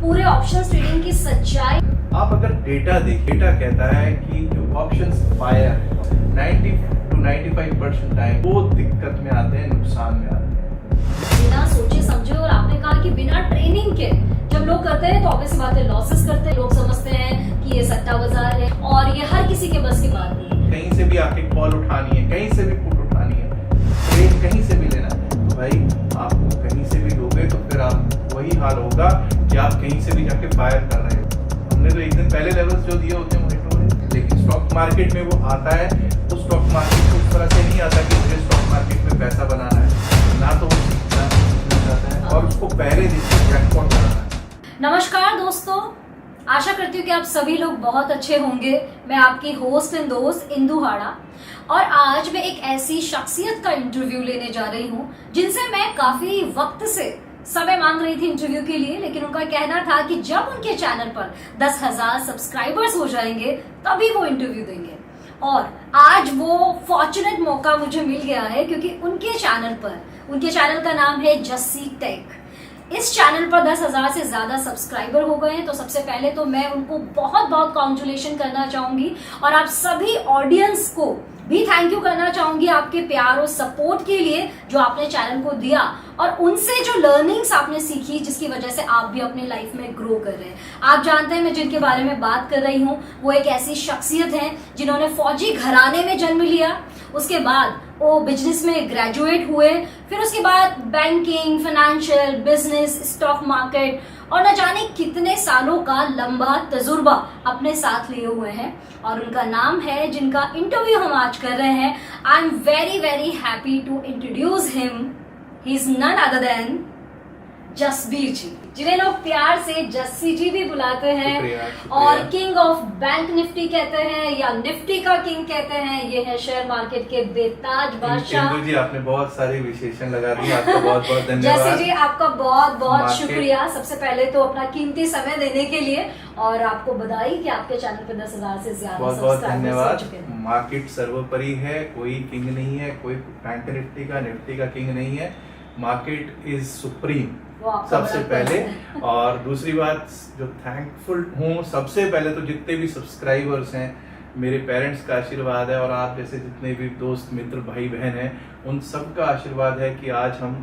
पूरे options trading की सच्चाई। आप अगर डेटा डेटा कहता है कि जो ऑप्शंस बायर है 90 to 95% टाइम वो दिक्कत में आते हैं, नुकसान में आते हैं। बिना सोचे समझे, और आपने कहा कि बिना ट्रेनिंग के जब लोग करते हैं तो ऑब्वियस बात है लॉसेस करते हैं। लोग समझते हैं कि ये सट्टा बाजार है और ये हर किसी के बस की बात नहीं है। कहीं से भी आके कॉल उठानी है, कहीं से भी पुट उठानी है, ट्रेड कहीं से भी लेना है, तो भाई आप कहीं से भी लोगे तो फिर आप वही हाल होगा कि आप कहीं से भी जाके फायर कर रहे हो। हमने तो एक दिन पहले लेवल्स जो दिए होते हैं वो हिट हो रहे हैं, लेकिन स्टॉक मार्केट में वो आता है तो स्टॉक मार्केट को उस तरह से नहीं आता कि मुझे स्टॉक मार्केट में पैसा बनाना है, ना तो वो सीखना जाता है और उसको पहले दिन से जैकपॉट बनाना है। नमस्कार दोस्तों, आशा करती हूँ कि आप सभी लोग बहुत अच्छे होंगे। मैं आपकी होस्ट एंड दोस्त इंदु हाड़ा, और आज मैं एक ऐसी शख्सियत का इंटरव्यू लेने जा रही हूँ जिनसे मैं काफी वक्त से समय मांग रही थी इंटरव्यू के लिए, लेकिन उनका कहना था कि जब उनके चैनल पर 10,000 सब्सक्राइबर्स हो जाएंगे तभी वो इंटरव्यू देंगे। और आज वो फॉर्चुनेट मौका मुझे मिल गया है, क्योंकि उनके चैनल का नाम है जस्सी टेक। इस चैनल पर 10,000 से ज्यादा सब्सक्राइबर हो गए हैं। तो सबसे पहले तो मैं उनको बहुत बहुत कॉन्ग्रेचुलेशन करना चाहूंगी, और आप सभी ऑडियंस को भी थैंक यू करना चाहूंगी आपके प्यार और सपोर्ट के लिए जो आपने चैनल को दिया, और उनसे जो लर्निंग्स आपने सीखी जिसकी वजह से आप भी अपने लाइफ में ग्रो कर रहे हैं। आप जानते हैं मैं जिनके बारे में बात कर रही हूँ वो एक ऐसी शख्सियत है जिन्होंने फौजी घराने में जन्म लिया, उसके बाद वो बिजनेस में ग्रेजुएट हुए, फिर उसके बाद banking, financial, business, stock market और न जाने कितने सालों का लंबा तजुर्बा अपने साथ लिए हुए हैं। और उनका नाम है जिनका इंटरव्यू हम आज कर रहे हैं। I am very very happy to introduce him. He is none other than Jasbir ji, जिन्हें लोग प्यार से जस्सी जी भी बुलाते हैं, शुक्रिया। और किंग ऑफ बैंक निफ्टी कहते हैं या निफ्टी का किंग कहते हैं। ये है शेयर मार्केट के बेताज बादशाह। इंदु जी आपने बहुत सारे विशेषण लगा दिए, आपका बहुत बहुत धन्यवाद। जस्सी जी आपका बहुत बहुत शुक्रिया सबसे पहले तो अपना कीमती समय देने के लिए, और आपको बधाई कि आपके चैनल पे 10,000 से ज्यादा बहुत बहुत सब्सक्राइबर्स हो चुके धन्यवाद। हैं। मार्केट सर्वोपरि है, कोई किंग नहीं है, कोई बैंक निफ्टी का किंग नहीं है। मार्केट इज सुप्रीम वो आपका सबसे बड़ा पहले। है। और दूसरी बात जो थैंकफुल हूँ सबसे पहले तो जितने भी सब्सक्राइबर्स हैं, मेरे पेरेंट्स का आशीर्वाद है, और आप जैसे जितने भी दोस्त मित्र भाई बहन हैं उन सब का आशीर्वाद है कि आज हम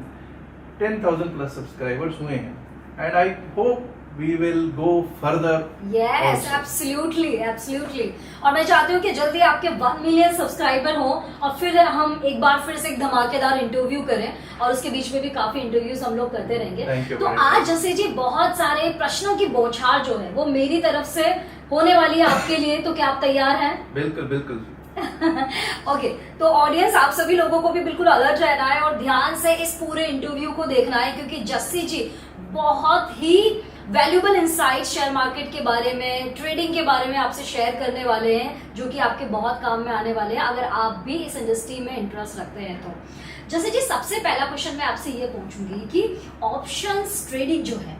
10,000 प्लस सब्सक्राइबर्स हुए हैं, and I hope we will go further. Yes, also. absolutely. और मैं चाहती हूँ कि जल्दी आपके 1 मिलियन सब्सक्राइबर हो, और फिर हम एक बार फिर से एक धमाकेदार इंटरव्यू करें, और उसके बीच में भी काफी इंटरव्यूज हम लोग करते रहेंगे। तो आज जैसे जी बहुत सारे प्रश्नों की बौछार जो है वो मेरी तरफ से होने वाली है आपके लिए, तो क्या आप तैयार हैं? बिल्कुल। ओके, तो ऑडियंस आप सभी लोगों को भी बिल्कुल अलर्ट रहना है और ध्यान से इस पूरे इंटरव्यू को देखना है, क्योंकि जस्सी जी बहुत ही वैल्यूबल इंसाइट्स शेयर मार्केट के बारे में, ट्रेडिंग के बारे में आपसे शेयर करने वाले हैं, जो कि आपके बहुत काम में आने वाले हैं अगर आप भी इस इंडस्ट्री में इंटरेस्ट रखते हैं तो। जैसे जी सबसे पहला क्वेश्चन मैं आपसे ये पूछूंगी कि ऑप्शंस ट्रेडिंग जो है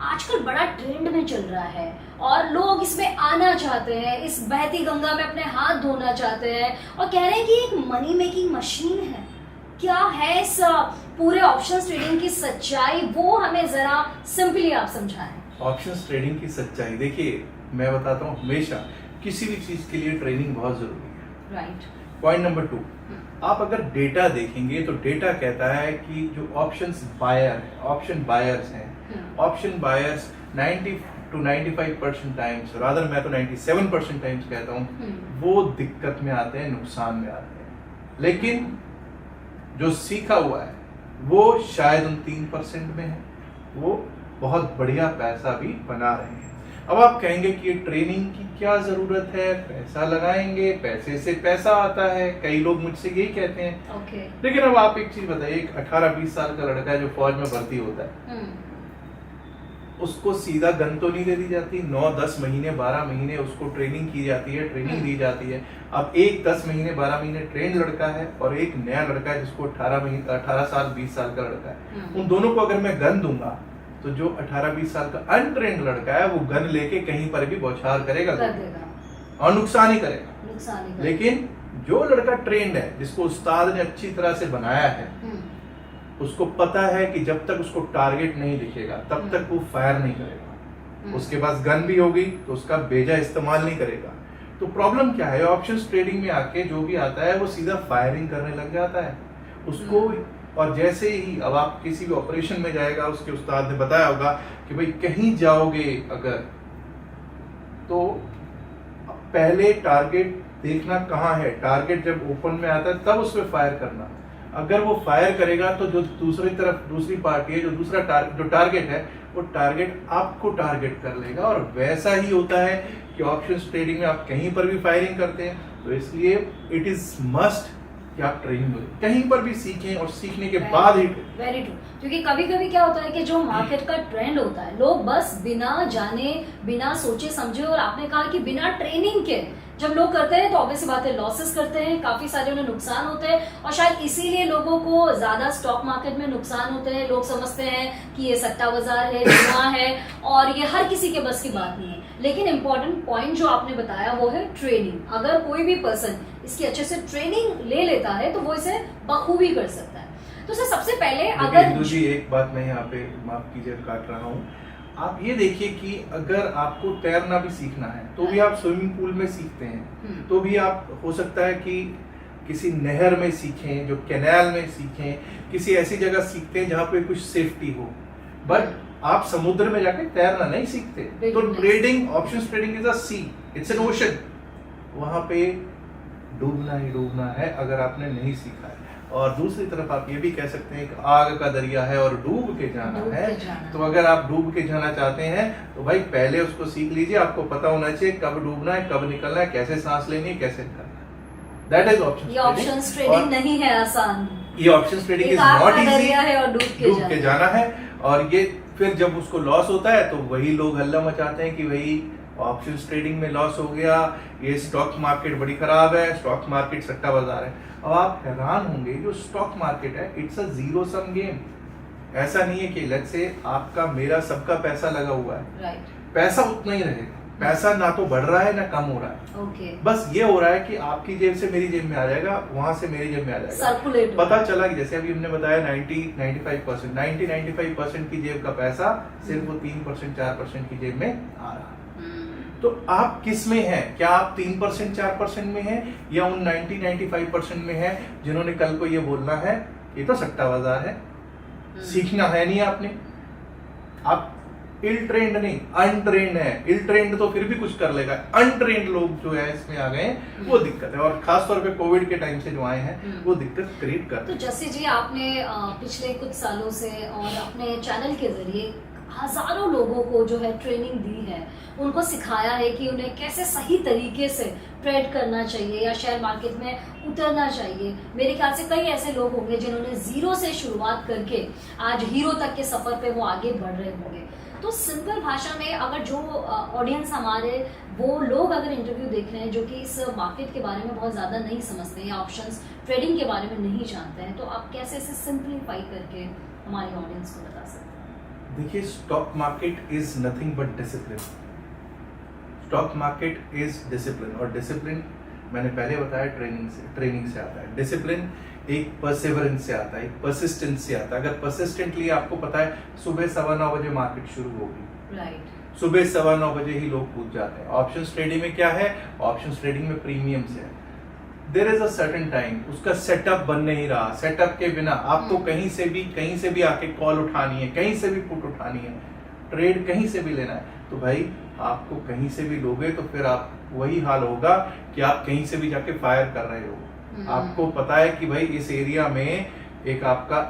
आजकल बड़ा ट्रेंड में चल रहा है, और लोग इसमें आना चाहते हैं, इस बहती गंगा में अपने हाथ धोना चाहते हैं, और कह रहे हैं कि एक मनी मेकिंग मशीन है। क्या है इस पूरे ऑप्शंस ट्रेडिंग की सच्चाई, वो हमें जरा सिंपली आप समझाएं। ऑप्शंस ट्रेडिंग की सच्चाई देखिए, मैं बताता हूँ हमेशा किसी भी चीज के लिए ट्रेनिंग बहुत जरूरी है। राइट। पॉइंट नंबर 2, आप अगर डेटा देखेंगे तो डेटा कहता है कि जो ऑप्शंस बायर है, ऑप्शन बायर्स हैं, option buyers 90 to 95% times, rather मैं तो 97% टाइम्स कहता हूँ, वो दिक्कत में आते हैं, नुकसान में आते हैं। लेकिन जो सीखा हुआ है वो शायद उन 3% में है, वो बहुत बढ़िया पैसा भी बना रहे हैं। अब आप कहेंगे कि ये ट्रेनिंग की क्या जरूरत है, पैसा लगाएंगे, पैसे से पैसा आता है, कई लोग मुझसे यही कहते हैं। लेकिन अब आप एक चीज बताइए, एक 18-20 साल का लड़का है जो फौज में भर्ती होता है, उसको सीधा गन तो नहीं दे दी जाती, 9-10 महीने 12 महीने उसको ट्रेनिंग की जाती है, ट्रेनिंग दी जाती है। अब एक 10 महीने 12 महीने ट्रेन लड़का है, और एक नया लड़का है जिसको 18 साल 20 साल का लड़का है। उन दोनों को अगर मैं गन दूंगा तो जो 18-20 साल का अनट्रेन्ड लड़का है वो गन लेके कहीं पर भी बौछार करेगा और नुकसान ही करेगा। लेकिन जो लड़का ट्रेंड है, जिसको उस्ताद ने अच्छी तरह से बनाया है, उसको पता है कि जब तक उसको टारगेट नहीं दिखेगा तब तक वो फायर नहीं करेगा। उसके पास गन भी होगी तो उसका बेजा इस्तेमाल नहीं करेगा। तो प्रॉब्लम क्या है, ऑप्शंस ट्रेडिंग में आके जो भी आता है वो सीधा फायरिंग करने लग जाता है उसको। और जैसे ही अब आप किसी भी ऑपरेशन में जाएगा, उसके उस्ताद ने बताया होगा कि भाई कहीं जाओगे अगर, तो पहले टारगेट देखना कहाँ है, टारगेट जब ओपन में आता है तब उस पर फायर करना। अगर वो फायर करेगा तो जो दूसरी तरफ दूसरी पार्टी है, जो दूसरा जो टारगेट है, वो टारगेट आपको टारगेट कर लेगा। और वैसा ही होता है कि ऑप्शंस ट्रेडिंग में आप कहीं पर भी फायरिंग करते हैं। तो इसलिए इट इज मस्ट कि आप ट्रेनिंग कहीं पर भी सीखें और सीखने के बाद ही। वेरी ट्रू, क्योंकि कभी कभी क्या होता है कि जो मार्केट का ट्रेंड होता है, लोग बस बिना जाने बिना सोचे समझे, और आपने कहा कि बिना ट्रेनिंग के जब लोग करते हैं तो ऑब्वियस बात है लॉसेस करते हैं, काफी सारे उन्हें नुकसान होते हैं। और शायद इसीलिए लोगों को ज्यादा स्टॉक मार्केट में नुकसान होते हैं। लोग समझते हैं कि ये सट्टा बाजार है, जुआ है, और ये हर किसी के बस की बात नहीं है। लेकिन इंपॉर्टेंट पॉइंट जो आपने बताया वो है ट्रेनिंग। अगर कोई भी पर्सन इसकी अच्छे से ट्रेनिंग ले लेता है तो वो इसे बखूबी कर सकता है। तो सर सबसे पहले अगर हिंदू जी एक बात मैं यहाँ पे माफ कीजिए काट रहा हूँ, आप ये देखिए कि अगर आपको तैरना भी सीखना है तो भी आप स्विमिंग पूल में सीखते हैं, तो भी आप हो सकता है कि किसी नहर में सीखें, जो कैनाल में सीखें, किसी ऐसी जगह सीखते हैं जहाँ पे कुछ सेफ्टी हो। बट आप समुद्र में जाके तैरना नहीं सीखते। तो trading, options trading is a sea, it's an ocean. वहां पे डूबना ही डूबना है अगर आपने नहीं सीखा है। और दूसरी तरफ आप ये भी कह सकते हैं कि आग का दरिया है और डूब के जाना है। तो अगर आप डूब के जाना चाहते हैं तो भाई पहले उसको सीख लीजिए। आपको पता होना चाहिए कब डूबना है, कब निकलना है, कैसे सांस लेनी है, कैसे निकलना है। That is options. ये ऑप्शंस ट्रेडिंग नहीं है आसान। ये options trading is not easy है और डूब के जाना है। और ये फिर जब उसको लॉस होता है तो वही लोग हल्ला मचाते हैं कि वही ऑप्शंस ट्रेडिंग में लॉस हो गया, ये स्टॉक मार्केट बड़ी खराब है, स्टॉक मार्केट सट्टा बाजार है। अब आप हैरान होंगे, जो स्टॉक मार्केट है it's a zero sum game. ऐसा नहीं है कि लेट्स से आपका मेरा सबका पैसा लगा हुआ है, राइट, पैसा उतना ही रहेगा। पैसा ना तो बढ़ रहा है ना कम हो रहा है। ओके, बस ये हो रहा है कि आपकी जेब से मेरी जेब में आ जाएगा, वहां से मेरी जेब में आ जाएगा, सर्कुलेट। पता चला कि जैसे अभी हमने बताया 90-95% की जेब का पैसा सिर्फ वो 3% 4% की जेब में आ रहा है। तो आप किस में हैं? क्या आप 3% 4% में हैं या उन 90-95% में हैं जिन्होंने कल को ये बोलना है ये तो सट्टा बाजार है, सीखना है नहीं आपने। आप इल ट्रेंड नहीं, अनट्रेंड है। इल ट्रेंड तो फिर भी कुछ कर लेगा, अनट्रेंड लोग जो है इसमें आ गए हैं, वो दिक्कत है। और खास तौर पे कोविड के टाइम से जो आए हैं वो दिक्कत क्रिएट कर। तो जैसे जी आपने पिछले कुछ सालों से और अपने चैनल के जरिए हजारों लोगों को जो है ट्रेनिंग दी है, उनको सिखाया है कि उन्हें कैसे सही तरीके से ट्रेड करना चाहिए या शेयर मार्केट में उतरना चाहिए। मेरे ख्याल से कई ऐसे लोग होंगे जिन्होंने जीरो से शुरुआत करके आज हीरो तक के सफर पे वो आगे बढ़ रहे होंगे। तो सिंपल भाषा में अगर जो ऑडियंस हमारे वो लोग अगर इंटरव्यू देख रहे हैं जो कि इस मार्केट के बारे में बहुत ज़्यादा नहीं समझते हैं या ऑप्शंस ट्रेडिंग के बारे में नहीं जानते हैं, तो आप कैसे इसे सिंप्लीफाई करके हमारी ऑडियंस को बता सकते हैं? देखिए, stock market is nothing but discipline. Stock market is discipline, और डिसिप्लिन मैंने पहले बताया ट्रेनिंग से आता है। डिसिप्लिन एक परसिवरेंस से आता है, एक परसिस्टेंस से आता है। अगर परसिस्टेंटली आपको पता है सुबह 9:15 बजे मार्केट शुरू होगी, राइट, सुबह 9:15 बजे ही लोग कूद जाते हैं। ऑप्शंस ट्रेडिंग में क्या है? ऑप्शंस ट्रेडिंग में प्रीमियम से है, there is a certain time, उसका सेटअप बन नहीं रहा। सेटअप के बिना आपको कहीं से भी आके कॉल उठानी है, कहीं से भी पुट उठानी है, ट्रेड कहीं से भी लेना है, तो भाई आपको कहीं से भी लोगे तो फिर आप वही हाल होगा कि आप कहीं से भी जाके फायर कर रहे हो। आपको पता है कि भाई इस एरिया में एक आपका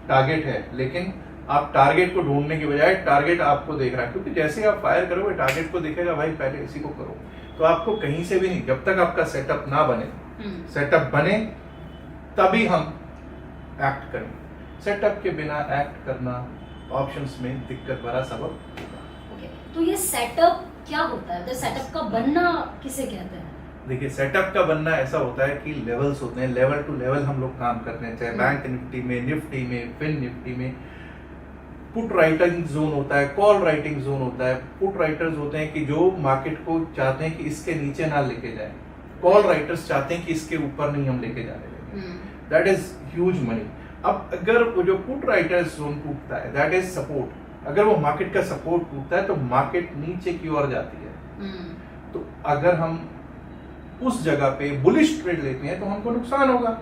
टारगेट है, लेकिन आप टारगेट को ढूंढने की बजाय टारगेट आपको देख रहा है, क्योंकि जैसे आप फायर करोगे टारगेट को देखेगा भाई पहले इसी को करो। तो आपको कहीं से भी नहीं, जब तक आपका सेटअप ना बने, सेटअप बने तभी हम एक्ट करें। सेटअप के बिना एक्ट करना ऑप्शंस में दिक्कत भरा सबब होगा। ओके, तो ये सेटअप क्या होता है? तो सेटअप का बनना किसे कहते हैं? देखिए, सेटअप का बनना ऐसा होता है कि लेवल्स होते हैं, लेवल टू लेवल हम लोग काम करते हैं, चाहे बैंक निफ्टी में, निफ्टी में, फिन निफ्टी में। पुट राइटिंग जोन होता है, कॉल राइटिंग जोन होता है। पुट राइटर्स होते हैं कि जो मार्केट को चाहते हैं कि इसके नीचे ना लेके जाए, कॉल राइटर्स चाहते हैं कि इसके ऊपर नहीं हम लेके जाने देंगे। That is huge money. अब अगर वो जो पुट राइटर्स जोन टूटता है, दैट इज सपोर्ट। अगर वो मार्केट का सपोर्ट टूटता है तो मार्केट नीचे की ओर जाती है। तो अगर हम उस जगह पे बुलिश ट्रेड लेते हैं तो हमको नुकसान होगा,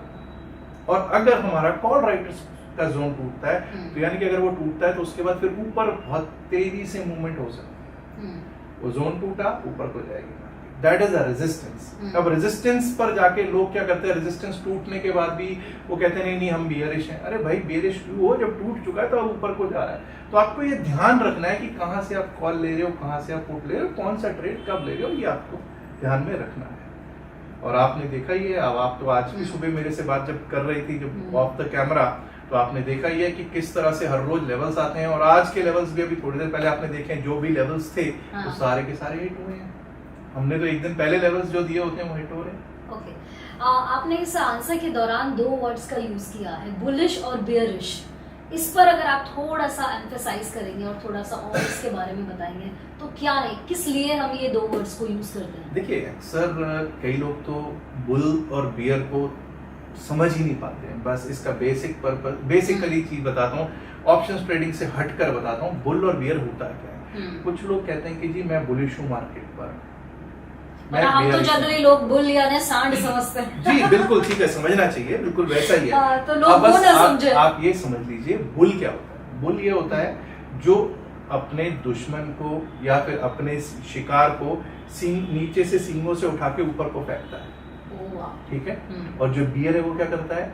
और अगर हमारा कॉल राइटर्स का जोन टूटता है तो यानी कि अगर वो टूटता है तो उसके बाद फिर ऊपर बहुत तेजी से मूवमेंट हो सकती है। वो जोन टूटा, ऊपर को जाएगी, दैट इज अ रेजिस्टेंस। अब रेजिस्टेंस पर जाके लोग क्या करते हैं, रेजिस्टेंस टूटने के बाद भी वो कहते हैं नहीं नहीं हम बियरिश हैं। अरे भाई बियरिश क्यों हो, जब टूट चुका है तो अब ऊपर को जा रहा है। तो आपको ये ध्यान रखना है कि कहाँ से आप कॉल ले रहे हो, कहाँ से आप पुट ले रहे हो, कौन सा ट्रेड कब ले रहे हो, ये आपको ध्यान में रखना है। और आपने देखा ही है, अब आप तो आज भी सुबह मेरे से बात जब कर रही थी जब ऑफ द कैमरा, तो आपने देखा ही है कि किस तरह से हर रोज लेवल्स आते हैं, और आज के लेवल्स भी अभी थोड़ी देर पहले आपने देखे जो भी लेवल्स थे वो सारे के सारे हिट हुए हैं। हमने तो एक दिन पहले लेवल्स जो दिए होते हैं वो हिट हो रहे हैं। ओके, आपने इस आंसर के दौरान 2 वर्ड्स का यूज किया है, बुलिश और बेयरिश। इस पर अगर आप थोड़ा सा एम्फेसाइज करेंगे और थोड़ा सा और इसके बारे में बताएंगे तो क्या है, किस लिए हम ये 2 वर्ड्स को यूज करते हैं? देखिए अक्सर कई लोग तो बुल और बियर को समझ ही नहीं पाते हैं। बस इसका बेसिक पर्पस, बेसिकली चीज बताता हूँ, ऑप्शंस ट्रेडिंग से हटकर बताता हूँ बुल और बियर होता क्या है। कुछ लोग कहते हैं कि जी मैं बुलिश हूँ मार्केट पर, हम तो जनरली लोग बुल यानी सांड समझते हैं। जी बिल्कुल ठीक है, समझना चाहिए, बिल्कुल वैसा ही है। तो लोग वो ना समझे। आप ये समझ लीजिए बुल क्या होता है। बुल ये होता है जो अपने दुश्मन को या फिर अपने शिकार को नीचे से सींगों से उठा के ऊपर को फेंकता है, ठीक है। और जो बियर है वो क्या करता है,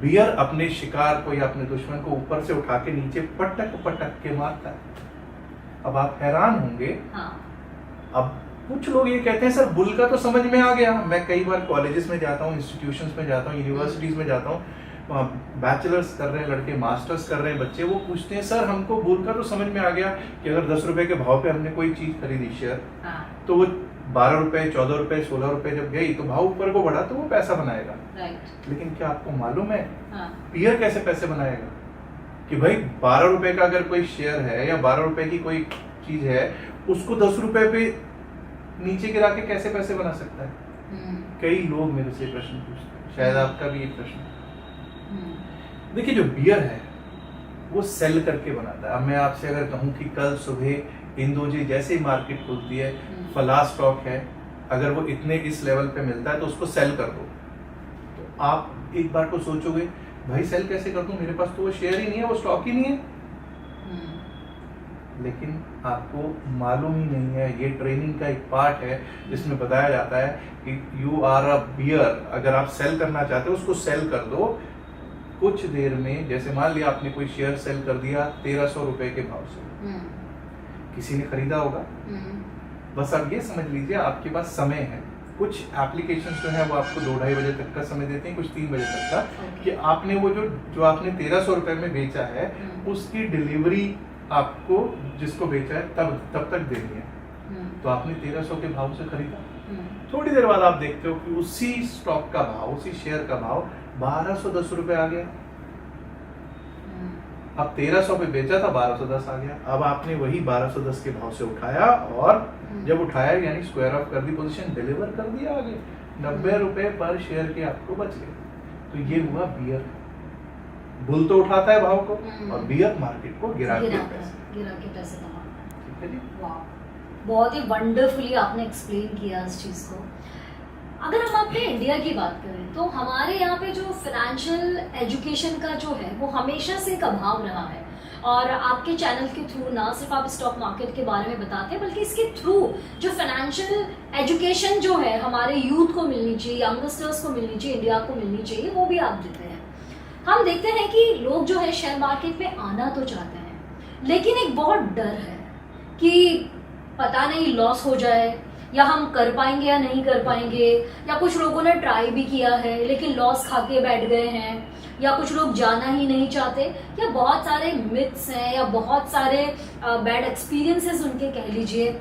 बियर अपने शिकार को या अपने दुश्मन को ऊपर से उठा के नीचे पटक पटक के मारता है। अब आप हैरान होंगे, अब कुछ लोग ये कहते हैं सर बुल का तो समझ में आ गया। मैं कई बार कॉलेजेस में जाता हूँ, इंस्टीट्यूशंस में जाता हूँ, यूनिवर्सिटीज में जाता हूँ, बैचलर्स कर रहे हैं लड़के, मास्टर्स कर रहे हैं बच्चे, वो पूछते हैं सर हमको बुल का तो समझ में आ गया कि अगर 10 रुपए के भाव पे हमने कोई चीज खरीदी शेयर, तो वो 12 रुपए, 14 रुपए, 16 रुपए जब गई तो भाव ऊपर को बढ़ा तो वो पैसा बनाएगा। लेकिन क्या आपको मालूम है बियर कैसे पैसे बनाएगा? कि भाई 12 रुपए का अगर कोई शेयर है या 12 रुपए की कोई चीज है, उसको 10 रुपए पे नीचे गिरा के कैसे पैसे बना सकता है? कई लोग मेरे से प्रश्न पूछते हैं, शायद आपका भी एक प्रश्न। देखिए जो बियर है वो सेल करके बनाता है। अब मैं आपसे अगर कहूँ कि कल सुबह इंदोजी जैसे ही मार्केट खुलती है, फला स्टॉक है, अगर वो इतने इस लेवल पे मिलता है तो उसको सेल कर दो, तो आप एक बार को सोचोगे भाई सेल कैसे कर दूं, मेरे पास तो वो शेयर ही नहीं है, वो स्टॉक ही नहीं है। लेकिन आपको मालूम ही नहीं है, ये ट्रेनिंग का एक पार्ट है जिसमें बताया जाता है कि यू आर अ बियर। अगर आप सेल करना चाहते हो उसको सेल कर दो कुछ देर में। जैसे मान लिया आपने कोई शेयर सेल कर दिया 1300 रुपए के भाव से, किसी ने खरीदा होगा, बस आप ये समझ लीजिए आपके पास समय है। कुछ एप्लीकेशंस जो है वो आपको 2-2:30 बजे तक का समय देते हैं, कुछ 3 बजे तक का, कि आपने वो जो आपने 1300 रुपए में बेचा है उसकी डिलीवरी आपको जिसको बेचा है तब तक देनी है। तो आपने 1300 के भाव से खरीदा, थोड़ी देर बाद आप देखते हो कि उसी स्टॉक का भाव, उसी शेयर का भाव 1210 रुपए आ गया। अब 1300 पे बेचा था, 1210 आ गया। अब आपने वही 1210 के भाव से उठाया, और जब उठाया यानी स्क्वायर ऑफ कर दी पोजीशन, डिलीवर कर दिया आगे, 90 रुपए पर शेयर के आपको बच गए। तो ये हुआ बियर। बुल तो उठाता है भाव को, और बियर मार्केट को गिरा के पैसे कमाता है। ठीक है जी, वाह, बहुत ही वंडरफुली आपने एक्सप्लेन किया इस चीज को। अगर हम अपने इंडिया की बात करें तो हमारे यहाँ पे जो फाइनेंशियल एजुकेशन का जो है वो हमेशा से एक अभाव रहा है, और आपके चैनल के थ्रू ना सिर्फ आप स्टॉक मार्केट के बारे में बताते हैं बल्कि इसके थ्रू जो फाइनेंशियल एजुकेशन जो है हमारे यूथ को मिलनी चाहिए, यंगस्टर्स को मिलनी चाहिए, इंडिया को मिलनी चाहिए, वो भी आप देते हैं। हम देखते हैं कि लोग जो है शेयर मार्केट में आना तो चाहते हैं, लेकिन एक बहुत डर है कि पता नहीं लॉस हो जाए, या हम कर पाएंगे या नहीं कर पाएंगे, या कुछ लोगों ने ट्राई भी किया है लेकिन लॉस खा के बैठ गए हैं, या कुछ लोग जाना ही नहीं चाहते, या बहुत सारे मिथ्स हैं या बहुत सारे बैड एक्सपीरियंसेस उनके कह लीजिए।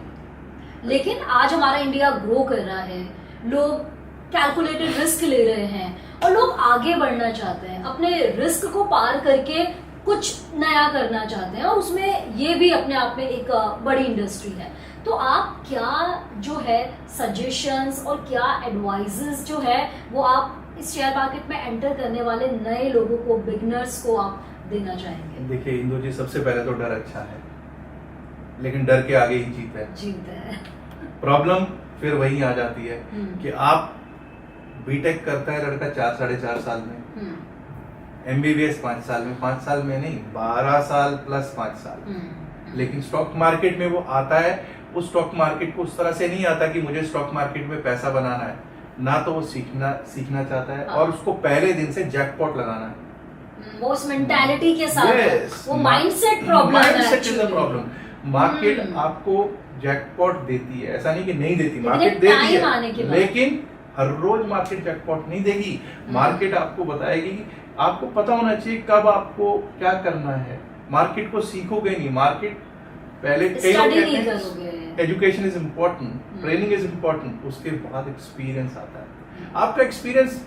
लेकिन आज हमारा इंडिया ग्रो कर रहा है, लोग कैलकुलेटेड रिस्क ले रहे हैं, और लोग आगे बढ़ना चाहते हैं, अपने रिस्क को पार करके कुछ नया करना चाहते हैं, और उसमें ये भी अपने आप में एक बड़ी इंडस्ट्री है। तो आप क्या जो है सजेशंस और क्या एडवाइजेस जो है वो आप इस शेयर मार्केट में एंटर करने वाले नए लोगों को, बिगनर्स को आप देना चाहेंगे? देखिए इंदु जी, सबसे पहले तो डर अच्छा है। लेकिन डर के आगे ही जीता है। प्रॉब्लम फिर वही आ जाती है कि आप बीटेक करता है लड़का 4-4.5 साल में, MBBS 5 साल में, 5 साल में नहीं 12 साल प्लस 5 साल, लेकिन स्टॉक मार्केट में वो आता है, उस स्टॉक मार्केट को उस तरह से नहीं आता कि मुझे स्टॉक मार्केट में पैसा बनाना है, ना तो वो सीखना चाहता है और उसको पहले दिन से जैकपॉट लगाना है। वो उस मेंटालिटी के साथ वो माइंडसेट प्रॉब्लम। मार्केट आपको जैकपॉट देती है, ऐसा नहीं कि नहीं देती, मार्केट देती है, लेकिन हर रोज मार्केट जैकपॉट नहीं देगी। मार्केट आपको बताएगी, आपको पता होना चाहिए कब आपको क्या करना है। मार्केट को सीखोगे नहीं, मार्केट पहले कई लोग कहते हैं education is important, training is important, उसके बाद एक्सपीरियंस आता है। आपका एक्सपीरियंस,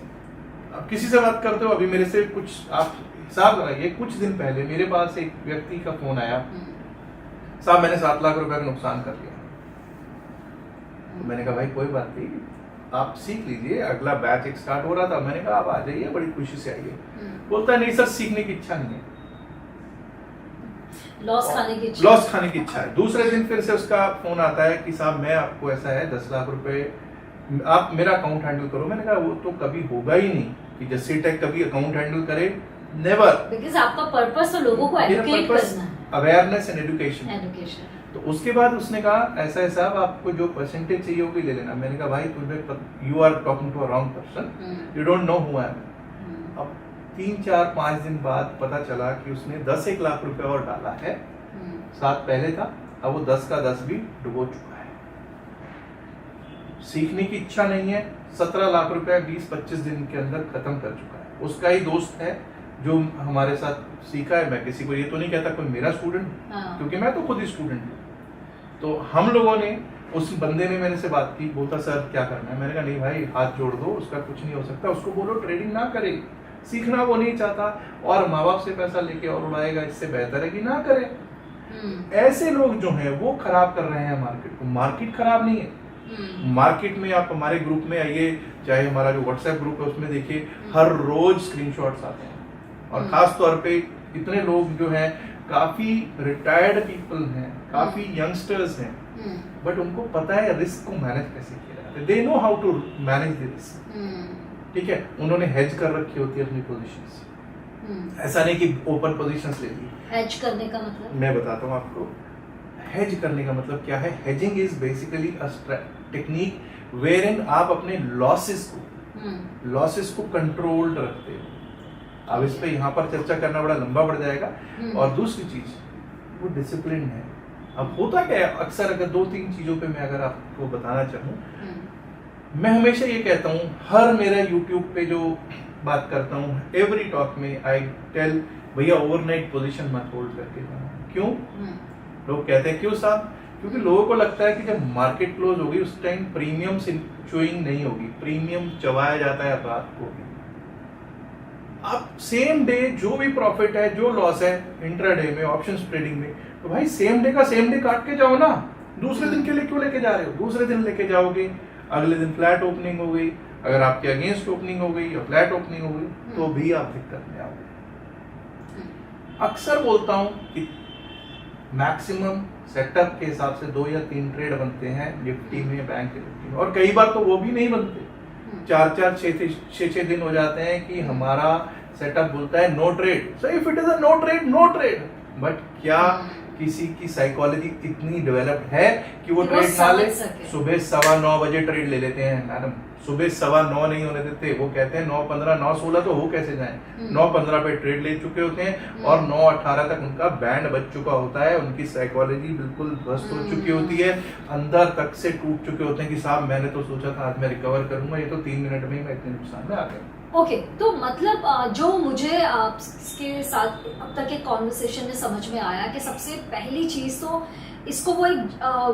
आप किसी से बात करते हो, अभी मेरे से कुछ आप हिसाब लगाइए, कुछ दिन पहले मेरे पास एक व्यक्ति का फोन आया, साहब मैंने 7 लाख रुपए का नुकसान कर लिया। तो मैंने कहा भाई कोई बात नहीं, आप सीख लीजिए, अगला बैच एक स्टार्ट हो रहा था, मैंने कहा आप आ जाइए, बड़ी खुशी से आइए। बोलता नहीं सर सीखने की इच्छा नहीं है, लॉस खाने की इच्छा है। दूसरे दिन फिर से उसका फोन आता है कि साहब मैं आपको ऐसा है 10 लाख रुपए आप मेरा अकाउंट हैंडल करो। मैंने कहा वो तो कभी होगा ही नहीं कि जस्सी टेक कभी अकाउंट हैंडल करे, नेवर, बिकॉज़ आपका पर्पस तो लोगों को एजुकेट करना है, अवेयरनेस एंड एजुकेशन। तो उसके बाद उसने कहा ऐसा है साहब आपको जो परसेंटेज चाहिए होगी ले लेना। मैंने कहा भाई तुम्हें you are talking to a wrong person, you don't know who I am. अब 3-4-5 दिन बाद पता चला कि उसने 10-1 लाख रुपए और डाला है, 7 पहले था, अब वो 10 का 10 भी डुबो चुका है। सीखने की इच्छा नहीं है, 17 लाख रुपया 20-25 दिन के अंदर खत्म कर चुका है। उसका ही दोस्त है जो हमारे साथ सीखा है, मैं किसी को ये तो नहीं कहता कोई मेरा स्टूडेंट, क्योंकि मैं तो खुद ही स्टूडेंट हूँ। तो हम लोगों ने, उस बंदे ने मेरे से बात की, बोलता सर क्या करना है। मैंने कहा नहीं भाई हाथ जोड़ दो, उसका कुछ नहीं हो सकता, उसको बोलो ट्रेडिंग ना करे, सीखना वो नहीं चाहता और माँ बाप से पैसा लेके और उड़ाएगा, इससे बेहतर है कि ना करे। ऐसे लोग जो हैं वो खराब कर रहे हैं मार्केट को। मार्केट खराब नहीं है, मार्केट में आप हमारे ग्रुप में आइए, चाहे हमारा जो व्हाट्सएप ग्रुप है उसमें देखिए, हर रोज स्क्रीनशॉट्स आते हैं और खास तौर पे इतने लोग जो हैं काफी रिटायर्ड पीपल हैं, काफी यंगस्टर्स हैं, बट उनको पता है रिस्क को मैनेज कैसे किया जाता है, they know how to manage the risk. ठीक है, उन्होंने हेज कर रखी होती है अपनी पोजीशंस, ऐसा नहीं कि ओपन पोजीशंस ले ली। हेज करने का मतलब मैं बताता हूँ आपको, हेज करने का मतलब क्या है। Hedging is basically a technique wherein आप अपने लॉसेस को कंट्रोल्ड रखते हो। अब इस पे यहाँ पर चर्चा करना बड़ा लंबा बढ़ जाएगा। और दूसरी चीज वो डिसिप्लिन है। अब होता क्या है, अक्सर अगर 2-3 चीजों पे मैं अगर आपको बताना चाहूँ, मैं हमेशा ये कहता हूँ, हर मेरा यूट्यूब पे जो बात करता हूँ, एवरी टॉक में आई टेल भैया ओवरनाइट पोजीशन मत होल्ड करके जाना। क्यों? लोग कहते हैं क्यों साहब? क्योंकि लोगों को लगता है कि जब मार्केट क्लोज होगी उस टाइम प्रीमियम चुइंग नहीं होगी, प्रीमियम चबाया जाता है रात को भी। अब सेम डे जो भी प्रॉफिट है जो लॉस है इंट्राडे में, ऑप्शंस ट्रेडिंग में, तो भाई सेम डे का सेम डे काट के जाओ ना। दूसरे दिन के लिए क्यों लेके जा रहे हो? दूसरे दिन लेके जाओगे, अगले दिन फ्लैट ओपनिंग हो गई, अगर आपके अगेंस्ट ओपनिंग हो गई या फ्लैट ओपनिंग हो गई तो भी आप दिक्कत में आओगे। अक्सर बोलता हूं कि मैक्सिमम सेटअप के हिसाब से 2 या 3 ट्रेड बनते हैं निफ्टी में, बैंक निफ्टी में, और कई बार तो वो भी नहीं बनते। 4-4, 6-6 दिन हो जाते हैं कि हमारा सेटअप बोलता है no trade. So if it is a no trade, no trade, but क्या किसी की साइकोलॉजी इतनी डेवलप्ड है कि वो ट्रेड ना ले? सुबह 9:15 बजे ट्रेड ले लेते हैं मैडम, सुबह 9:15 नहीं होने देते, वो कहते हैं 9:15, 9:16 तो हो कैसे जाए, 9:15 पे ट्रेड ले चुके होते हैं और 9:18 तक उनका बैंड बच चुका होता है, उनकी साइकोलॉजी बिल्कुल ध्वस्त हो चुकी होती है, अंदर तक से टूट चुके होते हैं कि साहब मैंने तो सोचा था आज मैं रिकवर करूंगा, ये तो 3 मिनट में ही मैं इतने नुकसान में आ गया। ओके, तो मतलब जो मुझे आपके साथ अब तक के कॉन्वर्सेशन में समझ में आया कि सबसे पहली चीज तो इसको वो एक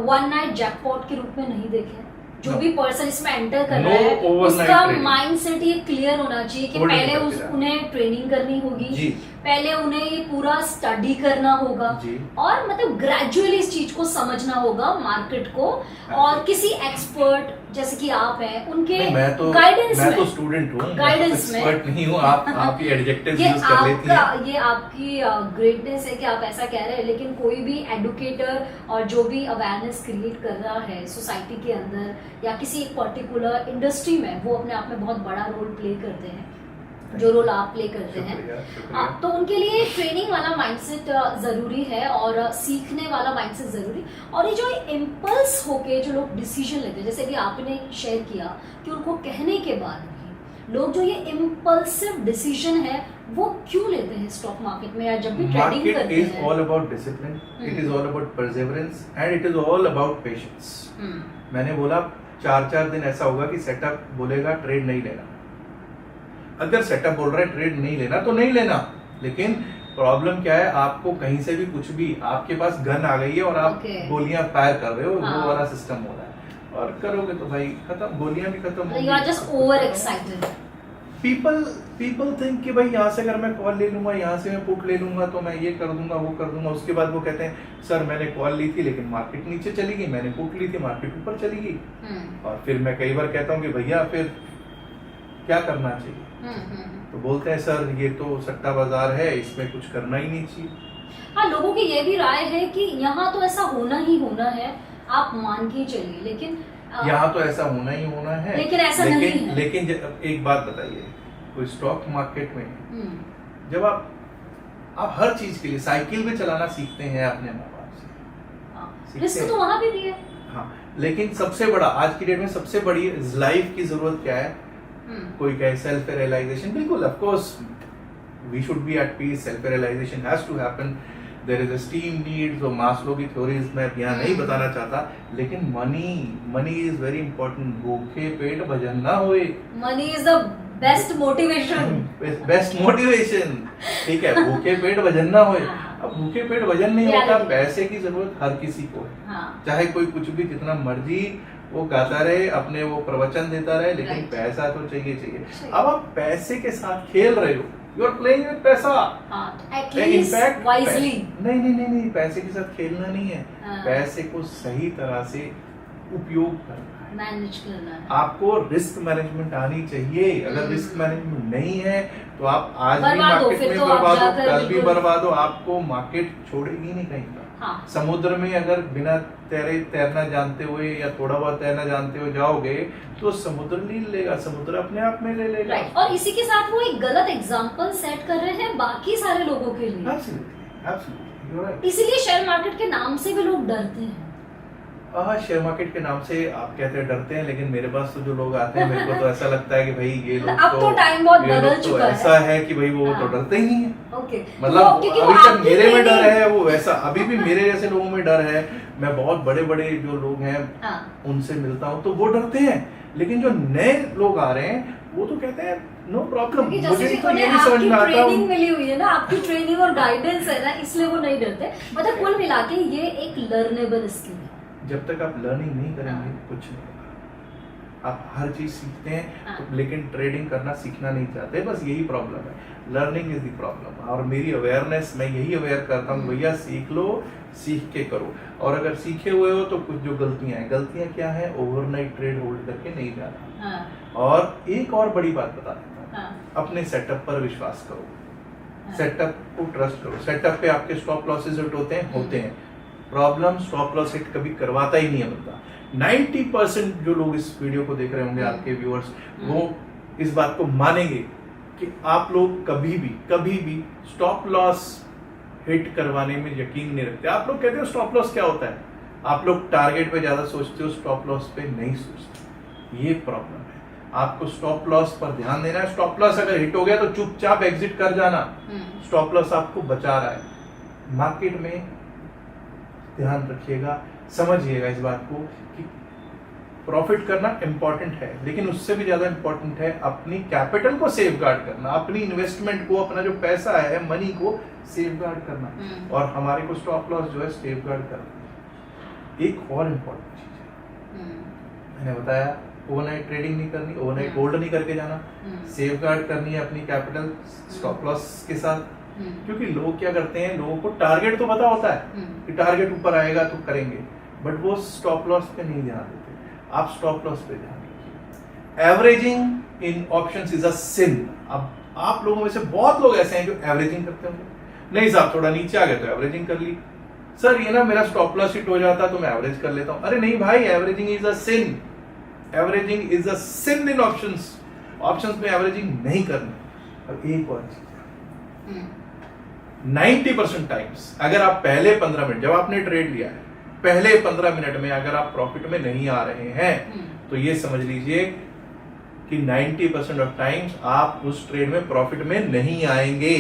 1 नाइट जैकपॉट के रूप में नहीं देखें। जो भी पर्सन इसमें एंटर कर रहा है उसका माइंडसेट ये क्लियर होना चाहिए कि पहले उन्हें ट्रेनिंग करनी होगी, पहले उन्हें ये पूरा स्टडी करना होगा जी। और मतलब ग्रेजुअली इस चीज को समझना होगा मार्केट को, और किसी एक्सपर्ट जैसे कि आप हैं उनके गाइडेंस में। मैं तो स्टूडेंट हूँ, गाइडेंस में एक्सपर्ट नहीं हूँ। आप ही एडजेक्टिव्स ये यूज कर लेती हैं। ये आपकी ग्रेटनेस है कि आप ऐसा कह रहे हैं, लेकिन कोई भी एडुकेटर और जो भी अवेयरनेस क्रिएट कर रहा है सोसाइटी के अंदर या किसी एक पर्टिकुलर इंडस्ट्री में, वो अपने आप में बहुत बड़ा रोल प्ले करते हैं, जो रोल आप प्ले करते हैं। तो उनके लिए ट्रेनिंग वाला माइंडसेट जरूरी है और सीखने वाला माइंडसेट जरूरी। और ये जो इम्पल्स होके जो लोग डिसीजन लेते हैं, जैसे कि आपने शेयर किया कि उनको कहने के बाद भी लोग जो ये इम्पल्सिव डिसीजन है वो क्यों लेते हैं स्टॉक मार्केट में या जब भी ट्रेडिंग करते हैं? Market is all about discipline, it is all about perseverance and it is all about patience. मैंने बोला 4 दिन ऐसा होगा कि सेटअप बोलेगा ट्रेड नहीं लेना। अगर सेटअप बोल रहा है ट्रेड नहीं लेना तो नहीं लेना, लेकिन प्रॉब्लम क्या है, आपको कहीं से भी कुछ भी, आपके पास गन आ गई है और आप गोलियां फायर कर रहे हो, वो वाला सिस्टम हो रहा है और करोगे तो भाई खत्म, गोलियां भी खत्म होंगी। You are just over excited. People think कि भाई यहाँ से अगर मैं कॉल ले लूंगा, यहाँ से मैं पुट ले लूंगा तो मैं ये कर दूंगा वो कर दूंगा। उसके बाद वो कहते हैं सर मैंने कॉल ली थी लेकिन मार्केट नीचे चली गई, मैंने पुट ली थी मार्केट ऊपर चली गई। और फिर मैं कई बार कहता हूँ कि भैया फिर क्या करना चाहिए? तो बोलते हैं सर ये तो सट्टा बाजार है, इसमें कुछ करना ही नहीं चाहिए। हाँ, लोगों की ये भी राय है कि यहाँ तो ऐसा होना ही होना है, आप मान के चलिए, लेकिन यहाँ तो ऐसा होना ही होना है, लेकिन ऐसा नहीं है। लेकिन एक बात बताइए, कोई स्टॉक मार्केट में जब आप हर चीज के लिए साइकिल भी चलाना सीखते हैं अपने माँ बाप से, रिस्क तो वहां भी है। हाँ, लेकिन सबसे बड़ा आज की डेट में सबसे बड़ी लाइफ की जरूरत क्या है? कोई कहे सेल्फ रियलाइजेशन, बिल्कुल of course we should be at peace, self realization has to happen, there is esteem needs और मास्लो की थ्योरीज मैं यहाँ नहीं बताना चाहता, लेकिन मनी इज वेरी इंपॉर्टेंट। भूखे पेट भजन ना होए, money is the best motivation. Best motivation, ठीक है, भूखे पेट भजन ना होए। अब भूखे पेट भजन नहीं होता, पैसे की जरूरत हर किसी को है, चाहे कोई कुछ भी जितना मर्जी वो गाता रहे, अपने वो प्रवचन देता रहे, लेकिन पैसा तो चाहिए। अब आप पैसे के साथ खेल रहे हो, यू आर प्लेइंग विद पैसा, इनफैक्ट वाइजली। नहीं, पैसे के साथ खेलना नहीं है, पैसे को सही तरह से उपयोग करना है, मैनेज करना है। आपको रिस्क मैनेजमेंट आनी चाहिए। अगर रिस्क मैनेजमेंट नहीं है तो आप आज भी बर्बाद हो, मार्केट फिर में तो बर्बाद हो, आप जाकर कल भी बिल्कुल- बर्बाद हो, आपको मार्केट छोड़ेगी नहीं कहीं पर। हाँ। समुद्र में अगर बिना तैरना जानते हुए या थोड़ा बहुत तैरना जानते हुए जाओगे तो समुद्र नहीं लेगा, समुद्र अपने आप में ले लेगा। राइट, और इसी के साथ वो एक गलत एग्जांपल सेट कर रहे हैं बाकी सारे लोगों के लिए। Absolutely, you're right. इसीलिए शेयर मार्केट के नाम से भी लोग डरते हैं। शेयर मार्केट के नाम से आप कहते हैं डरते हैं, लेकिन मेरे पास तो जो लोग आते हैं मेरे को तो ऐसा लगता है कि भाई ये लोग अब तो टाइम बहुत ये बदल लोग तो चुका है। ऐसा है कि भाई वो तो डरते ही नहीं है। ओके, मतलब क्योंकि अभी वो तक आपकी मेरे में डर training- है, वो वैसा अभी भी मेरे जैसे लोगों में डर है। मैं बहुत बड़े बड़े जो लोग हैं उनसे मिलता हूँ तो वो डरते हैं, लेकिन जो नए लोग आ रहे हैं वो तो कहते हैं नो प्रॉब्लम। क्योंकि मुझे जैसे कि तो ये उन्हें नहीं समझ आपकी में आता ट्रेनिंग मिली हुई है ना, आपकी ट्रेनिंग और गाइडेंस है ना, इसलिए वो नहीं डरते। मतलब कुल मिला के ये एक लर्नेबल स्किल है। जब तक आप लर्निंग नहीं करेंगे कुछ नहीं होगा। आप हर चीज सीखते हैं तो लेकिन ट्रेडिंग करना सीखना नहीं चाहते, बस यही प्रॉब्लम है। Learning is the problem. और मेरी अवेयरनेस, मैं यही अवेयर करता हूँ भैया सीख लो, सीख के करो। और अगर सीखे हुए हो तो कुछ जो गलतियां क्या है, ओवरनाइट ट्रेड होल्ड करके नहीं जाना। और एक और बड़ी बात बता देता हूँ, अपने सेटअप पर विश्वास करो, सेटअप को ट्रस्ट करो। सेटअप पे आपके स्टॉप लॉसेस हिट होते हैं। प्रॉब्लम स्टॉप लॉस हिट कभी करवाता ही नहीं है बंदा। 90% जो लोग इस वीडियो को देख रहे होंगे, आपके व्यूअर्स, वो इस बात को मानेंगे कि आप लोग कभी भी स्टॉप लॉस हिट करवाने में यकीन नहीं रखते। आप लोग कहते हो स्टॉप लॉस क्या होता है, आप लोग टारगेट पे ज्यादा सोचते हो, स्टॉप लॉस पे नहीं सोचते। ये प्रॉब्लम है। आपको स्टॉप लॉस पर ध्यान देना है। स्टॉप लॉस अगर हिट हो गया तो चुपचाप एग्जिट कर जाना। स्टॉप लॉस आपको बचा रहा है। मार्केट में ध्यान रखिएगा, समझिएगा इस बात को कि प्रॉफिट करना इंपॉर्टेंट है, लेकिन उससे भी ज्यादा इंपॉर्टेंट है अपनी कैपिटल को सेफगार्ड करना, अपनी इन्वेस्टमेंट को, अपना जो पैसा है, मनी को सेफगार्ड करना। और हमारे को स्टॉप लॉस जो है सेफगार्ड करना। एक और इम्पोर्टेंट चीज है, मैंने बताया ओवरनाइट ट्रेडिंग नहीं करनी, ओवरनाइट होल्ड नहीं करके जाना, सेफगार्ड करनी है अपनी कैपिटल स्टॉप लॉस के साथ। क्योंकि लोग क्या करते हैं, लोगों को टारगेट तो पता होता है कि टारगेट ऊपर आएगा तो करेंगे, बट वो स्टॉप लॉस पे नहीं ध्यान देते। आप स्टॉप लॉस पे ध्यान रखिए। Averaging in options is a sin. अब आप लोगों में से बहुत लोग ऐसे हैं जो एवरेजिंग करते होंगे, नहीं साहब थोड़ा नीचे आ गए तो एवरेजिंग कर ली, सर ये ना मेरा स्टॉप लॉस हिट हो जाता तो मैं एवरेज कर लेता हूं। अरे नहीं भाई, averaging is a sin. Averaging is a sin in options. Options में एवरेजिंग नहीं करनी। अब एक और चीज, 90% टाइम्स अगर आप पहले 15 मिनट, जब आपने ट्रेड लिया है, पहले 15 मिनट में अगर आप प्रॉफिट में नहीं आ रहे हैं तो ये समझ लीजिए कि 90% ऑफ टाइम्स आप उस ट्रेड में प्रॉफिट में नहीं आएंगे।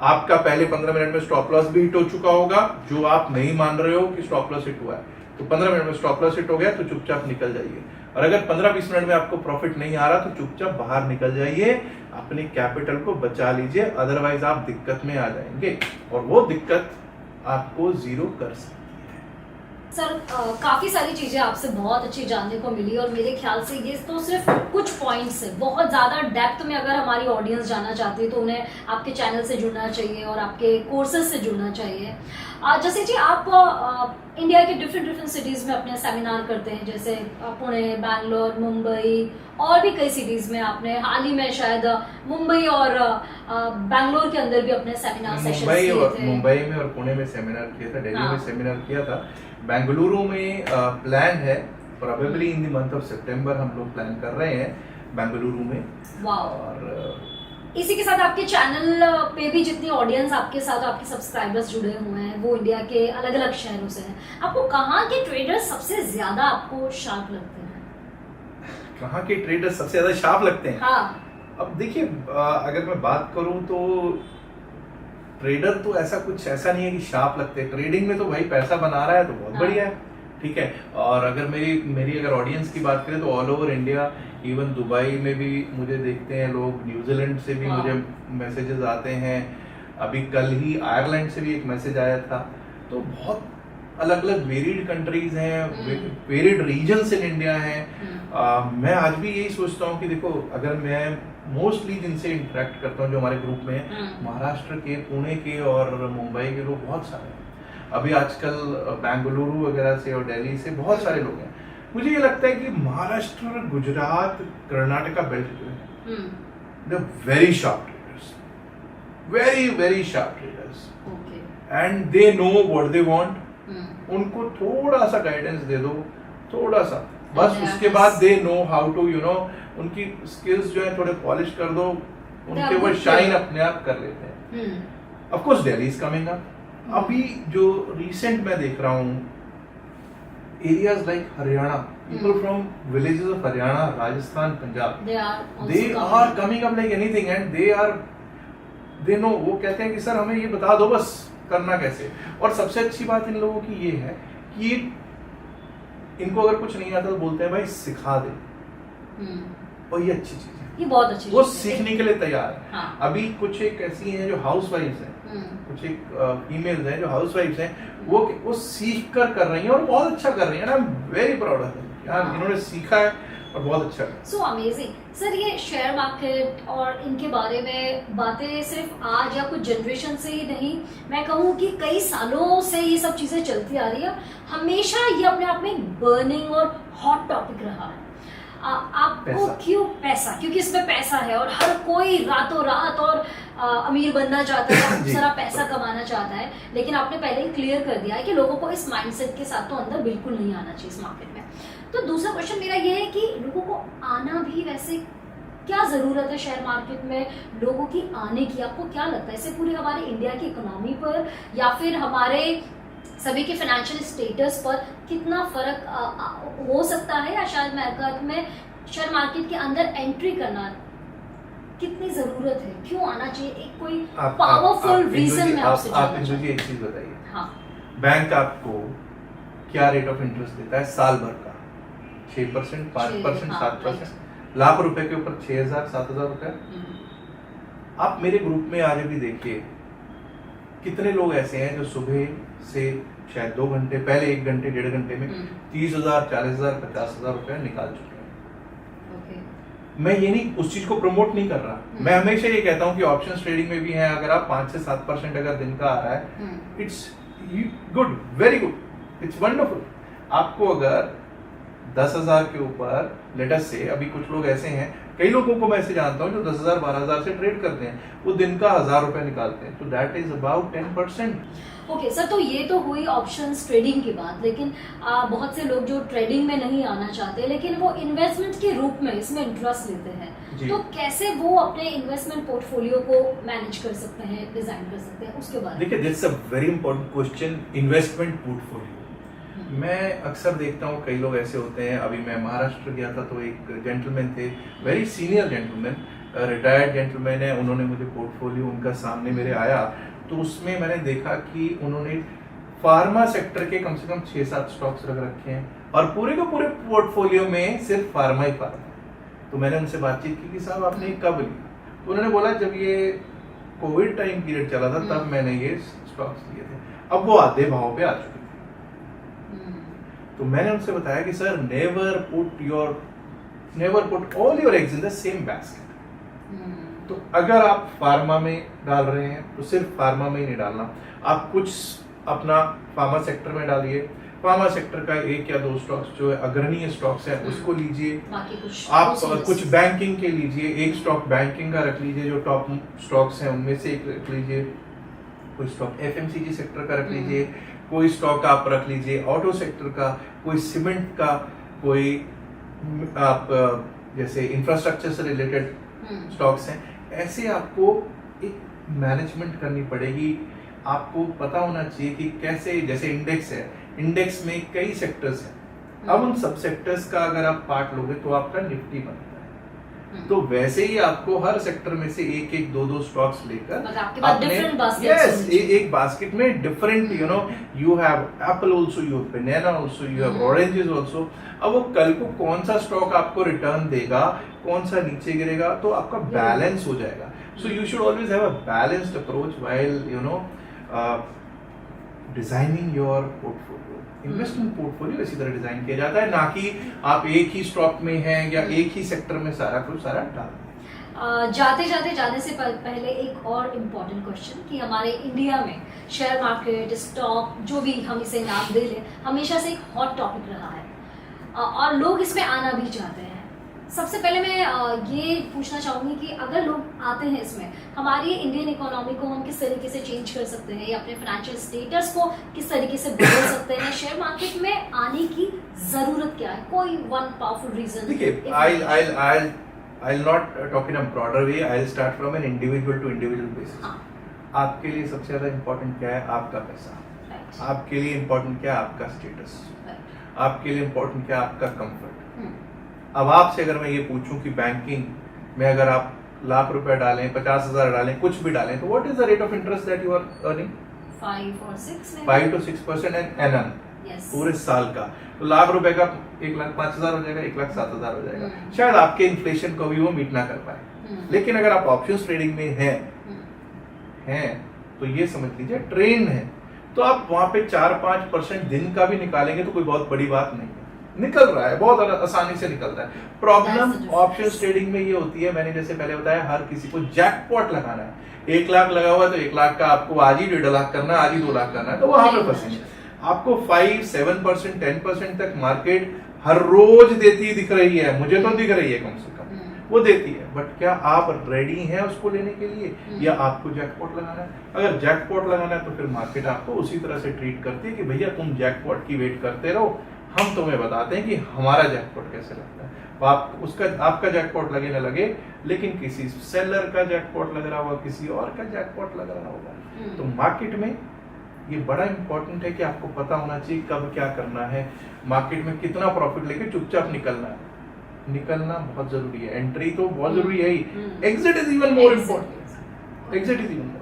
आपका पहले 15 मिनट में स्टॉप लॉस भी हिट हो चुका होगा, जो आप नहीं मान रहे हो कि स्टॉप लॉस हिट हुआ है। तो 15 मिनट में स्टॉप लॉस हिट हो गया तो चुपचाप निकल जाइए। और अगर 15-20 मिनट में आपको प्रॉफिट नहीं आ रहा तो चुपचाप बाहर निकल जाइए, अपनी कैपिटल को बचा लीजिए, अदरवाइज आप दिक्कत में आ जाएंगे और वो दिक्कत आपको जीरो कर सकती है। सर काफी सारी चीजें आपसे बहुत अच्छी जानने को मिली और मेरे ख्याल से ये तो सिर्फ कुछ पॉइंट्स है। बहुत ज्यादा डेप्थ में अगर हमारी ऑडियंस जाना चाहती है तो उन्हें आपके चैनल से जुड़ना चाहिए और आपके कोर्सेज से जुड़ना चाहिए। जैसे जी आप इंडिया के डिफरेंट सिटीज में अपने सेमिनार करते हैं, जैसे पुणे, बैंगलोर, मुंबई और भी कई सिटीज में आपने हाल ही में शायद मुंबई और बैंगलोर के अंदर भी अपने सेमिनार सेशंस किए थे। मुंबई में और पुणे में सेमिनार किया था, दिल्ली में सेमिनार किया था, बेंगलुरु में प्लान है, probably in the month of September हम लोग प्लान कर रहे हैं बेंगलुरु में। और इसी के साथ आपके चैनल पे भी जितनी ऑडियंस आपके साथ, आपके सब्सक्राइबर्स जुड़े हुए हैं वो इंडिया के अलग अलग शहरों से हैं। आपको कहाँ के ट्रेडर्स सबसे ज्यादा आपको शार्प लगते हैं? कहाँ के ट्रेडर्स सबसे ज्यादा शार्प लगते हैं? हाँ। अब देखिए, अगर मैं बात करूं तो ट्रेडर तो ऐसा नहीं है कि शार्प लगते हैं। ट्रेडिंग में तो भाई पैसा बना रहा है तो बहुत बढ़िया है, ठीक है। और अगर मेरी अगर ऑडियंस की बात करें तो all over India, even Dubai में भी मुझे देखते हैं लोग, न्यूजीलैंड से भी मुझे मैसेजेस आते हैं, अभी कल ही आयरलैंड से भी एक मैसेज आया था। तो बहुत अलग अलग वेरिड कंट्रीज हैं, वेरिड रीजन्स इन इंडिया हैं। मैं आज भी यही सोचता हूँ कि देखो, अगर मैं मोस्टली जिनसे इंटरेक्ट करता हूँ जो हमारे ग्रुप में हैं, महाराष्ट्र के, पुणे के और मुंबई के लोग बहुत सारे हैं। अभी आजकल बेंगलुरु वगैरह से और दिल्ली से बहुत सारे लोग हैं। मुझे ये लगता है कि महाराष्ट्र, गुजरात, कर्नाटका बेल्ट जो है, they are very sharp traders, very sharp traders, and they know what they want. उनको थोड़ा सा गाइडेंस दे दो, थोड़ा सा बस, उसके बाद दे नो हाउ टू उनकी स्किल्स जो है थोड़े पॉलिश कर दो, उनके वो शाइन अपने आप कर लेते हैं। Of course Delhi is coming up. अभी जो रिसेंट मैं देख रहा हूँ, areas like Haryana, people from villages of Haryana, Rajasthan, Punjab, they are coming up like anything, and they know, वो कहते हैं कि सर हमें ये बता दो बस करना कैसे। और सबसे अच्छी बात इन लोगों की ये है कि इनको अगर कुछ नहीं आता तो बोलते हैं भाई सिखा दे, और ये अच्छी चीज है, ये बहुत अच्छी वो सीखने के लिए तैयार है। हाँ। अभी कुछ एक ऐसी हैं जो हाउस वाइफ्स हैं, कुछ एक फीमेल्स हैं जो हाउस वाइफ्स हैं, वो सीख कर रही हैं और बहुत अच्छा कर रही हैं। I am very proud of them यार, इन्होंने सीखा है और बहुत अच्छा है। So amazing. सर ये शेयर मार्केट और इनके बारे में बातें सिर्फ आज या कुछ जनरेशन से ही नहीं, मैं कहूँ कि कई सालों से ये सब चीजें चलती आ रही है। हमेशा ये अपने आप में बर्निंग और हॉट टॉपिक रहा है। आपको क्यों पैसा? क्योंकि इसमें पैसा है और हर कोई रातों रात और अमीर बनना चाहता है, खूब सारा पैसा कमाना चाहता है। लेकिन आपने पहले ही क्लियर कर दिया है कि लोगों को इस माइंडसेट के साथ तो अंदर बिल्कुल नहीं आना चाहिए इस मार्केट में। तो दूसरा क्वेश्चन मेरा ये है कि लोगों को आना भी वैसे क्या जरूरत है शेयर मार्केट में, लोगों की आने की? आपको क्या लगता है इससे पूरी हमारे इंडिया की इकोनॉमी पर या फिर हमारे सभी के फाइनेंशियल स्टेटस पर कितना फर्क हो सकता है, या शायद मैं शेयर मार्केट के अंदर एंट्री करना कितनी जरूरत है, क्यों आना चाहिए? एक कोई पावरफुल रीजन में आपसे आप मुझे एक चीज बताइए। हाँ। बैंक आपको क्या रेट ऑफ इंटरेस्ट देता है साल भर का? 6%, 5%, 7%, लाख रुपए के ऊपर 6,000, 7,000 रुपए। आप मेरे ग्रुप में आज भी देखिए कितने लोग ऐसे हैं जो सुबह से शायद 2 घंटे पहले, 1 घंटे 1.5 घंटे में 30,000, 40,000, 50,000 रुपए निकाल चुके हैं। मैं ये नहीं उस चीज को प्रमोट नहीं कर रहा, मैं हमेशा ये कहता हूँ कि ऑप्शन ट्रेडिंग में भी है, अगर आप 5 से 7% अगर दिन का आ रहा है, it's good, very good, it's wonderful. आपको अगर 10,000 के ऊपर लेटस से, अभी कुछ लोग ऐसे हैं, कई लोगों को मैं ऐसे जानता हूँ जो 10,000 12,000 से ट्रेड करते हैं, वो दिन का 1,000 रुपए निकालते हैं, तो that is about 10%। Okay sir, तो ये तो हुई ऑप्शंस ट्रेडिंग की बात, लेकिन बहुत से लोग जो ट्रेडिंग में नहीं आना चाहते लेकिन वो इन्वेस्टमेंट के रूप में इसमें इंटरेस्ट लेते हैं, तो कैसे वो अपने इन्वेस्टमेंट पोर्टफोलियो को मैनेज कर सकते हैं, डिजाइन कर सकते हैं, उसके बारे में? देखिए, this is a very important question, investment portfolio. मैं अक्सर देखता हूँ कई लोग ऐसे होते हैं, अभी मैं महाराष्ट्र गया था तो एक जेंटलमैन थे, very senior gentleman, retired gentleman है, उन्होंने मुझे पोर्टफोलियो उनका सामने मेरे आया, तो उसमें मैंने देखा कि उन्होंने फार्मा सेक्टर के कम से कम 6-7 स्टॉक्स रख रखे हैं और पूरे के पूरे पोर्टफोलियो में सिर्फ फार्मा ही फार्मा। तो मैंने उनसे बातचीत की कि साहब आपने कब लिया, तो उन्होंने बोला जब ये कोविड टाइम पीरियड चला था तब मैंने ये स्टॉक्स लिए थे, अब वो आधे भाव पे आ चुके थे। तो मैंने उनसे बताया कि sir never put all your eggs in the same basket. तो अगर आप फार्मा में डाल रहे हैं तो सिर्फ फार्मा में ही नहीं डालना, आप कुछ अपना फार्मा सेक्टर में डालिए, फार्मा सेक्टर का 1 या 2 स्टॉक्स जो है अग्रणीय स्टॉक्स है उसको लीजिए, आप कुछ बैंकिंग के लीजिए, 1 स्टॉक बैंकिंग का रख लीजिए, जो टॉप स्टॉक्स हैं उनमें से एक रख लीजिए, कोई स्टॉक एफएमसीजी सेक्टर का रख लीजिए, कोई स्टॉक आप रख लीजिए ऑटो सेक्टर का, कोई सीमेंट का, कोई आप जैसे इंफ्रास्ट्रक्चर से रिलेटेड स्टॉक्स हैं। ऐसे आपको एक मैनेजमेंट करनी पड़ेगी, आपको पता होना चाहिए कि कैसे, जैसे इंडेक्स है, इंडेक्स में कई सेक्टर्स हैं, अब उन सब सेक्टर्स का अगर आप पार्ट लोगे तो आपका निफ्टी बनता है, तो वैसे ही आपको हर सेक्टर में से 1-1, 2-2 स्टॉक्स लेकर एक बास्केट में different, you have Apple also, you have banana also, you have oranges also. अब वो कल को कौन सा स्टॉक आपको रिटर्न देगा, कौन सा नीचे गिरेगा, तो आपका बैलेंस हो जाएगा। So you should always have a balanced approach while designing your portfolio. Investment portfolio इसी तरह डिजाइन किया जाता है, ना कि आप एक ही स्टॉक में हैं या एक ही सेक्टर में सारा डाल। जाने से पहले एक और इम्पोर्टेंट क्वेश्चन कि हमारे इंडिया में शेयर मार्केट, स्टॉक, जो भी हम इसे नाम दे लें, हमेशा से एक हॉट टॉपिक रहा है और लोग इसमें आना भी चाहते हैं। सबसे पहले मैं ये पूछना चाहूंगी कि अगर लोग आते हैं इसमें, हमारी इंडियन इकोनॉमी को हम किस तरीके से चेंज कर सकते हैं या अपने फाइनेंशियल स्टेटस को किस तरीके से बदल सकते हैं, शेयर मार्केट में आने की जरूरत क्या है, कोई वन पावरफुल रीजन? देखिए, I'll not talk in a broader way. I'll start from an individual to individual basis. आपके लिए सबसे ज्यादा इम्पोर्टेंट क्या है? आपका पैसा। आपके लिए इम्पोर्टेंट क्या है? आपका स्टेटस। आपके लिए इम्पोर्टेंट क्या है? आपका कंफर्ट। अब आपसे अगर मैं ये पूछूं कि बैंकिंग में अगर आप लाख रुपए डालें, 50,000 डालें, कुछ भी डालें, तो what is the rate of interest that you are earning? 5 to 6% annum पूरे साल का। तो लाख रुपए का 1,05,000 हो जाएगा, 1,07,000 हो जाएगा। शायद आपके इन्फ्लेशन को भी वो मीट ना कर पाए, लेकिन अगर आप ऑप्शंस ट्रेडिंग में हैं तो ये समझ लीजिए ट्रेंड है, तो आप वहां पे 4-5% दिन का भी निकालेंगे तो कोई बहुत बड़ी बात नहीं है, निकल रहा है, बहुत आसानी से निकल रहा है। प्रॉब्लम ऑप्शंस ट्रेडिंग में ये होती है, मैंने जैसे पहले बताया, हर किसी को जैकपॉट लगाना है। 1 लाख लगा हुआ है तो 1 लाख का आपको आज ही 1.5 लाख करना है, आज ही 2 लाख करना है, तो वहां पे फंसेंगे। आपको 5-7%, 10% तक मार्केट हर रोज देती दिख रही है, मुझे तो दिख रही है कम से कम, वो देती है, बट क्या आप रेडी हैं उसको लेने के लिए, या आपको जैकपॉट लगाना है? अगर जैकपॉट लगाना है तो फिर मार्केट आपको उसी तरह से ट्रीट करती है कि भैया तुम जैकपॉट की वेट करते रहो, हम तुम्हें बताते हैं कि हमारा जैकपॉट कैसे लगता है। आपका जैकपॉट लगे ना लगे, लेकिन किसी सेलर का जैकपॉट लग रहा होगा, किसी और का जैकपॉट लग रहा होगा। तो मार्केट में ये बड़ा इंपॉर्टेंट है कि आपको पता होना चाहिए कब क्या करना है, मार्केट में कितना प्रॉफिट लेके चुपचाप निकलना बहुत जरूरी है। एंट्री तो बहुत जरूरी है ही, exit is even more important. Exit is even more.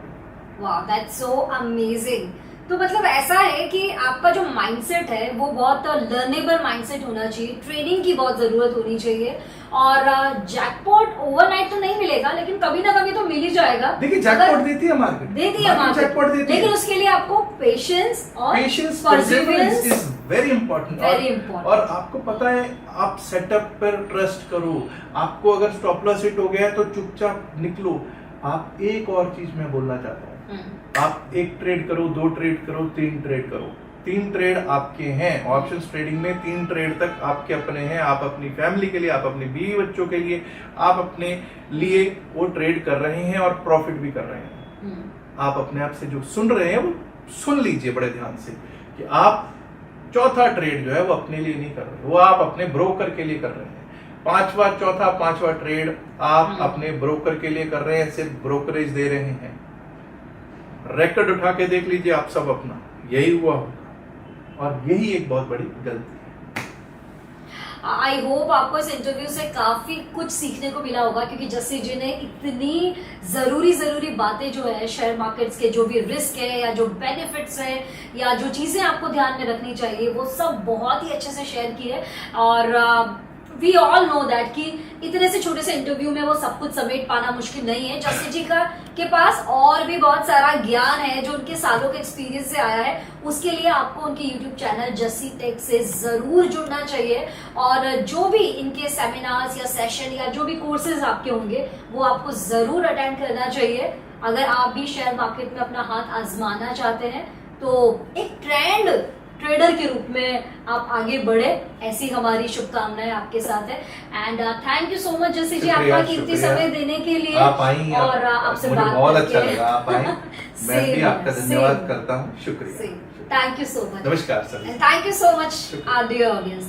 Wow, that's so amazing. तो मतलब ऐसा है कि आपका जो माइंडसेट है वो बहुत लर्नेबल माइंडसेट होना चाहिए, ट्रेनिंग की बहुत जरूरत होनी चाहिए, और जैकपॉट ओवरनाइट तो नहीं मिलेगा, लेकिन कभी ना कभी तो मिल ही जाएगा। देखिए जैकपॉट देती है मार्केट, देती है मार्केट, जैकपॉट देती लेकिन है। उसके लिए आपको पेशेंस और perseverance is very important. Very important. और आपको पता है, आप सेटअप पर ट्रस्ट करो। आपको अगर स्टॉप लॉस हिट हो गया है तो चुपचाप निकलो। आप एक और चीज मैं बोलना चाहता हूँ, आप 1 ट्रेड करो, 2 ट्रेड करो, 3 ट्रेड करो। 3 ट्रेड आपके हैं ऑप्शंस ट्रेडिंग में, 3 ट्रेड तक आपके अपने हैं। आप अपनी फैमिली के लिए, आप अपने बीवी बच्चों के लिए, आप अपने लिए वो ट्रेड कर रहे हैं और प्रॉफिट भी कर रहे हैं। आप अपने आप से जो सुन रहे हैं वो सुन लीजिए बड़े ध्यान से, कि आप चौथा ट्रेड जो है वो अपने लिए नहीं कर रहे, वो आप अपने ब्रोकर के लिए कर रहे हैं। पांचवा ट्रेड आप अपने ब्रोकर के लिए कर रहे हैं, सिर्फ ब्रोकरेज दे रहे हैं। रिकॉर्ड उठा के देख लीजिए आप सब अपना, यही हुआ होगा, और यही एक बहुत बड़ी गलती है। आई होप आपको इस इंटरव्यू से काफी कुछ सीखने को मिला होगा, क्योंकि जस्सी जी ने इतनी जरूरी बातें जो है शेयर मार्केट्स के, जो भी रिस्क है या जो बेनिफिट्स है या जो चीजें आपको ध्यान में रखनी चाहिए, वो सब बहुत ही अच्छे से शेयर की है। और वी ऑल नो दैट कि इतने से छोटे से इंटरव्यू में वो सब कुछ समेट पाना मुश्किल नहीं है। जस्सी जी के पास और भी बहुत सारा ज्ञान है जो उनके सालों के एक्सपीरियंस से आया है। उसके लिए आपको उनके यूट्यूब चैनल जस्सी टेक से जरूर जुड़ना चाहिए, और जो भी इनके सेमिनार्स या सेशन या जो भी कोर्सेज आपके होंगे वो आपको जरूर अटेंड करना चाहिए। अगर आप भी शेयर मार्केट में अपना हाथ आजमाना चाहते हैं तो एक ट्रेडर के रूप में आप आगे बढ़े, ऐसी हमारी शुभकामनाएं आपके साथ है। And thank you so much Jassi ji, आपका कीमती समय देने के लिए। आप आई और आपसे मुझे बात बहुत करके अच्छा लगा आप आए। मैं भी आपका धन्यवाद करता हूँ। शुक्रिया, थैंक यू सो मच। नमस्कार sir, and thank you so much our dear audience.